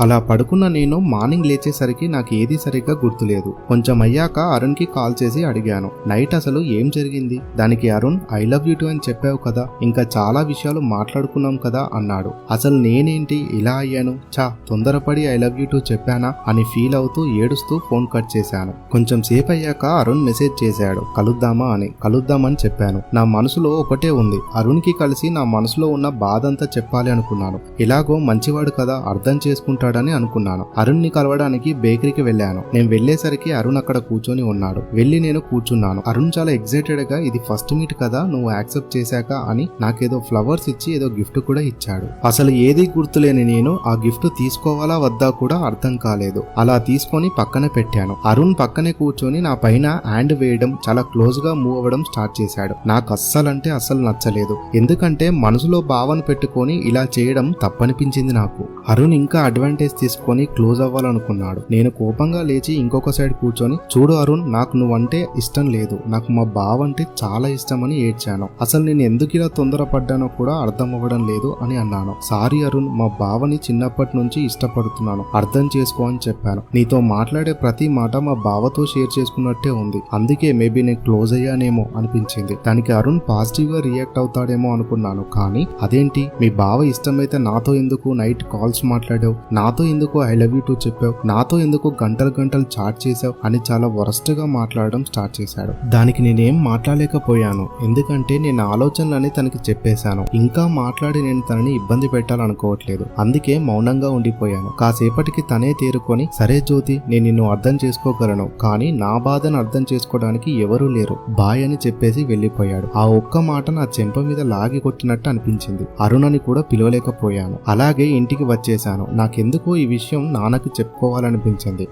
అలా పడుకున్న నేను మార్నింగ్ లేచేసరికి నాకు ఏది సరిగ్గా గుర్తులేదు. కొంచెం అయ్యాక అరుణ్ కి కాల్ చేసి అడిగాను, నైట్ అసలు ఏం జరిగింది? దానికి Arun I love you to అని చెప్పావు కదా, ఇంకా చాలా విషయాలు మాట్లాడుకున్నాం కదా అన్నాడు. అసలు నేనేంటి ఇలా అయ్యాను, తొందరపడి ఐ లవ్ యూ టు చెప్పానా అని ఫీల్ అవుతూ ఏడుస్తూ ఫోన్ కట్ చేశాను. కొంచెం సేపు అయ్యాక అరుణ్ మెసేజ్ చేశాడు, కలుద్దామా అని. కలుద్దామని చెప్పాను. నా మనసులో ఒకటే ఉంది, అరుణ్ కి కలిసి నా మనసులో ఉన్న బాధ అంతా చెప్పాలి అనుకున్నాను. ఇలాగో మంచివాడు కదా, అర్థం చేసుకుంటాడని అనుకున్నాను. అరుణ్ ని కలవడానికి బేకరీకి వెళ్ళాను. నేను వెళ్లేసరికి అరుణ్ అక్కడ కూర్చొని ఉన్నాడు. వెళ్లి నేను కూర్చున్నాను. అరుణ్ చాలా ఎక్సైటెడ్ గా, ఇది ఫస్ట్ మీట్ కదా, నువ్వు యాక్సెప్ట్ చేశాక అని నాకేదో ఫ్లవర్స్ ఇచ్చి ఏదో గిఫ్ట్ కూడా ఇచ్చాడు. అసలు ఏది గుర్తులేని నేను ఆ గిఫ్ట్ తీసుకోవాలా వద్దా కూడా అర్థం కాలేదు. అలా తీసుకొని పక్కన పెట్టాను. అరుణ్ పక్కనే కూర్చొని నా పైన హ్యాండ్ వేయడం, చాలా క్లోజ్ గా మూవ్ అవ్వడం స్టార్ట్ చేశాడు. నాకు అస్సలంటే అస్సలు నచ్చలేదు. ఎందుకంటే మనసులో భావన పెట్టుకొని ఇలా చేయడం తప్పనిపించింది నాకు. అరుణ్ ఇంకా అడ్వాంటేజ్ తీసుకొని క్లోజ్ అవ్వాలనుకున్నాడు. నేను కోపంగా లేచి ఇంకొక సైడ్ కూర్చొని, చూడు అరుణ్, నాకు నువ్వంటే ఇష్టం లేదు, నాకు మా బావ అంటే చాలా ఇష్టం అని ఏడ్చాను. అసలు నేను ఎందుకు ఇలా తొందరపడ్డానో కూడా అర్థం అవ్వడం లేదు అని అన్నాను. సారీ అరుణ్, మా బావని చిన్నప్పటి నుంచి ఇష్టపడుతున్నాను, అర్థం చేసుకో అని చెప్పాను. నీతో మాట్లాడే ప్రతి మాట మా బావతో షేర్ చేసుకున్నట్టే ఉంది, అందుకే మేబీ నేను క్లోజ్ అయ్యానేమో అనిపించింది. దానికి అరుణ్ పాజిటివ్ గా రియాక్ట్ అవుతాడేమో అనుకున్నాను. కానీ అదేంటి, మీ బావ ఇష్టమైతే నాతో ఎందుకు నైట్ కాల్స్ మాట్లాడావు, నాతో ఎందుకు ఐ లవ్ యూ టు చెప్పావు, నాతో ఎందుకు గంటలు గంటలు చాట్ చేసావు అని చాలా వరస్ట్ గా మాట్లాడడం స్టార్ట్ చేశాడు. దానికి నేనేం మాట్లాడలేకపోయాను, ఎందుకంటే నేను ఆలోచనలని తనకి చెప్పేశాను. ఇంకా మాట్లాడి నేను తనని ఇబ్బంది పెట్టాలనుకోవట్లేదు, అందుకే మౌనంగా ఉండిపోయాను. కాసేపటికి తనే తేరుకొని, సరే జ్యోతి, నేను నిన్ను అర్థం చేసుకోగలను, కానీ నా బాధను అర్థం చేసుకోవడానికి ఎవరూ లేరు, బాయ్ అని చెప్పేసి వెళ్లిపోయాడు. ఆ ఒక్క మాట నా చెంప మీద లాగి కొట్టినట్టు అనిపించింది. అరుణ్ అని కూడా పిలవలేకపోయాను. అలాగే ఇంటికి వచ్చేశాను. నాకెందుకో ఈ విషయం నాన్నకి చెప్పుకోవాలనిపించింది.